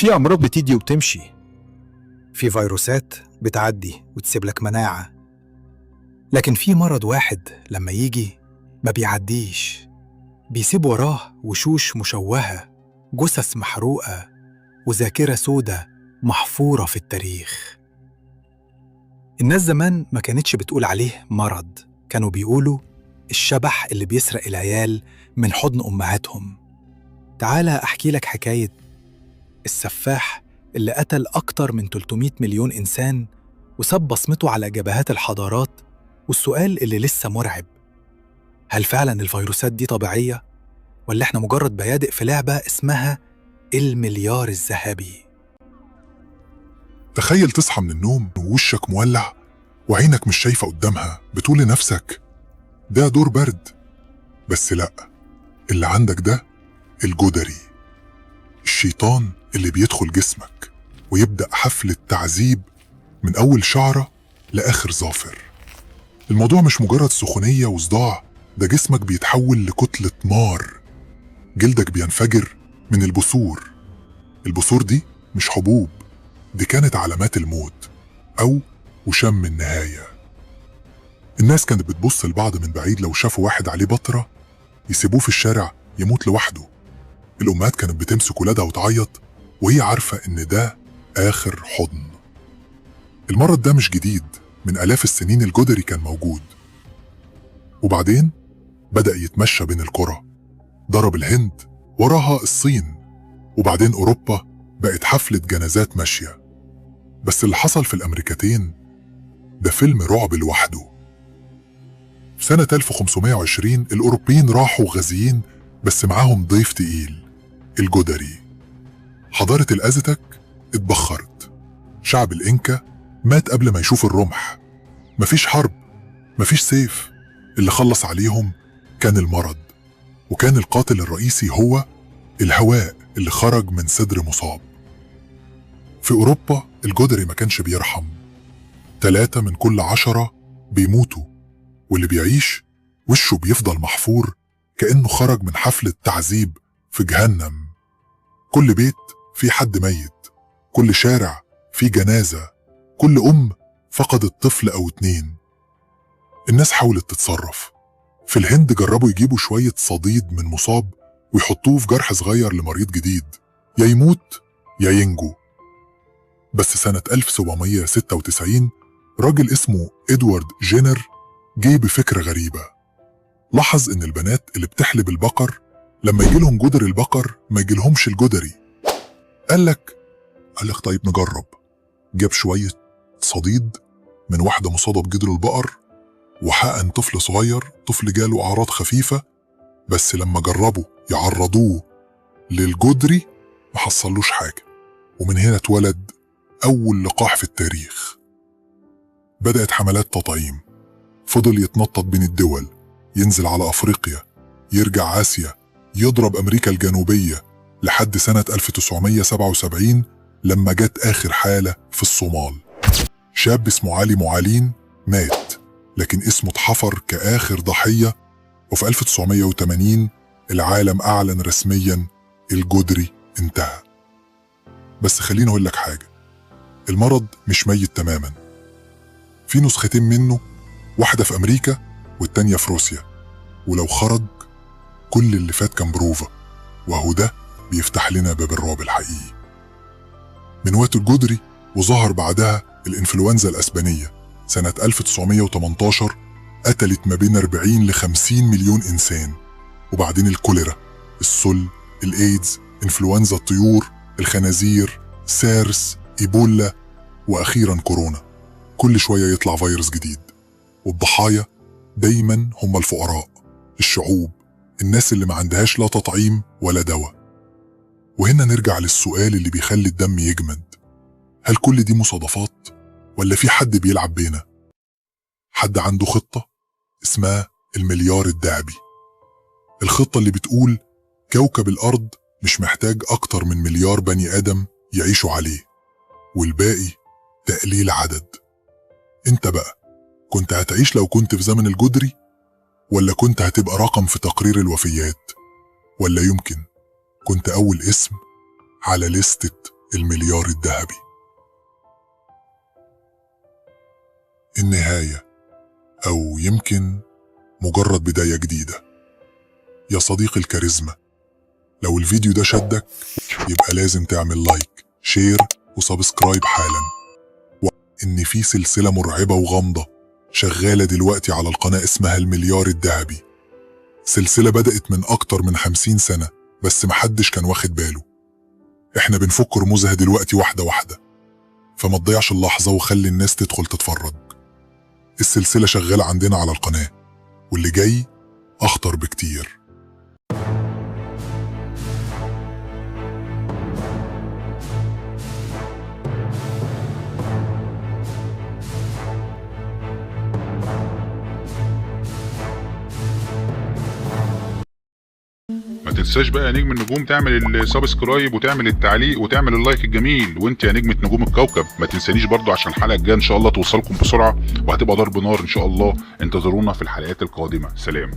في أمراض بتيجي وبتمشي، في فيروسات بتعدي وتسيب لك مناعة، لكن في مرض واحد لما يجي ما بيعديش، بيسيب وراه وشوش مشوهة، جثث محروقة، وذاكرة سودة محفورة في التاريخ. الناس زمان ما كانتش بتقول عليه مرض، كانوا بيقولوا الشبح اللي بيسرق العيال من حضن أمهاتهم. تعالى أحكي لك حكاية السفاح اللي قتل أكتر من 300 مليون إنسان وساب بصمته على جبهات الحضارات. والسؤال اللي لسه مرعب، هل فعلا الفيروسات دي طبيعية؟ ولا احنا مجرد بيادق في لعبة اسمها المليار الذهبي؟ تخيل تصحى من النوم ووشك مولع وعينك مش شايفة قدامها، بتقول لنفسك ده دور برد. بس لأ، اللي عندك ده الجدري، الشيطان اللي بيدخل جسمك ويبدأ حفلة تعذيب من أول شعرة لآخر ظافر. الموضوع مش مجرد سخونية وصداع، ده جسمك بيتحول لكتلة نار، جلدك بينفجر من البثور. البثور دي مش حبوب، دي كانت علامات الموت أو وشم النهاية. الناس كانت بتبص لبعض من بعيد، لو شافوا واحد عليه بطرة يسيبوه في الشارع يموت لوحده. الأمهات كانت بتمسك ولادها وتعيط وهي عارفة إن ده آخر حضن. المرض ده مش جديد، من آلاف السنين الجدري كان موجود، وبعدين بدأ يتمشى بين القرى، ضرب الهند، وراها الصين، وبعدين أوروبا بقت حفلة جنازات ماشية. بس اللي حصل في الأمريكتين ده فيلم رعب لوحده. في سنة 1520 الأوروبيين راحوا غازيين، بس معاهم ضيف تقيل، الجدري. حضارة الأزتك اتبخرت، شعب الإنكا مات قبل ما يشوف الرمح. مفيش حرب، مفيش سيف، اللي خلص عليهم كان المرض، وكان القاتل الرئيسي هو الهواء اللي خرج من صدر مصاب. في أوروبا الجدري ما كانش بيرحم، 3 من كل 10 بيموتوا، واللي بيعيش وشه بيفضل محفور كأنه خرج من حفلة تعذيب في جهنم. كل بيت فيه حد ميت، كل شارع فيه جنازة، كل أم فقدت طفل أو 2. الناس حاولت تتصرف. في الهند جربوا يجيبوا شوية صديد من مصاب ويحطوه في جرح صغير لمريض جديد، يا يموت يا ينجو. بس سنة 1796 راجل اسمه إدوارد جينر جه بفكرة غريبة. لاحظ إن البنات اللي بتحلب البقر لما يجيلهم جدر البقر ما يجيلهمش الجدري. قال لك طيب نجرب. جاب شوية صديد من واحدة مصابة بجدر البقر وحقن طفل صغير، طفل جاله أعراض خفيفة، بس لما جربوا يعرضوه للجدري ما حصلوش حاجة. ومن هنا اتولد أول لقاح في التاريخ. بدأت حملات تطعيم، فضل يتنطط بين الدول، ينزل على أفريقيا، يرجع آسيا، يضرب أمريكا الجنوبية، لحد سنة 1977 لما جت آخر حالة في الصومال. شاب اسمه علي معالين مات، لكن اسمه اتحفر كآخر ضحية. وفي 1980 العالم أعلن رسميا الجدري انتهى. بس خليني أقول لك حاجة، المرض مش ميت تماما. في نسختين منه، واحدة في أمريكا والتانية في روسيا، ولو خرج كل اللي فات كان بروفا، وهو ده بيفتح لنا باب الرعب الحقيقي. من وقت الجدري وظهر بعدها الإنفلونزا الأسبانية سنة 1918، قتلت ما بين 40 ل 50 مليون إنسان. وبعدين الكوليرا، السل، الإيدز، إنفلونزا الطيور، الخنازير، سارس، إيبولا، وأخيرا كورونا. كل شوية يطلع فيروس جديد، والضحايا دايما هم الفقراء، الشعوب، الناس اللي ما عندهاش لا تطعيم ولا دواء. وهنا نرجع للسؤال اللي بيخلي الدم يجمد، هل كل دي مصادفات ولا في حد بيلعب بينا؟ حد عنده خطة اسمها المليار الذهبي، الخطة اللي بتقول كوكب الأرض مش محتاج أكتر من مليار بني آدم يعيشوا عليه، والباقي تقليل عدد. انت بقى كنت هتعيش لو كنت في زمن الجدري، ولا كنت هتبقى رقم في تقرير الوفيات، ولا يمكن كنت أول اسم على لستة المليار الذهبي. النهاية، أو يمكن مجرد بداية جديدة. يا صديقي الكاريزما، لو الفيديو ده شدك يبقى لازم تعمل لايك، شير وسبسكرايب حالا. وإن في سلسلة مرعبة وغامضة شغالة دلوقتي على القناة اسمها المليار الذهبي. سلسلة بدأت من أكتر من 50 سنة بس محدش كان واخد باله. احنا بنفك رموزها دلوقتي واحدة واحدة، فما تضيعش اللحظة وخلي الناس تدخل تتفرج. السلسلة شغالة عندنا على القناة، واللي جاي أخطر بكتير. ما تنساش بقى يا نجم النجوم تعمل السبسكرايب وتعمل التعليق وتعمل اللايك الجميل. وانت يا نجمة نجوم الكوكب ما تنسانيش برضو عشان الحلقة الجاية ان شاء الله توصلكم بسرعة وهتبقى ضرب نار ان شاء الله. انتظرونا في الحلقات القادمة. سلام.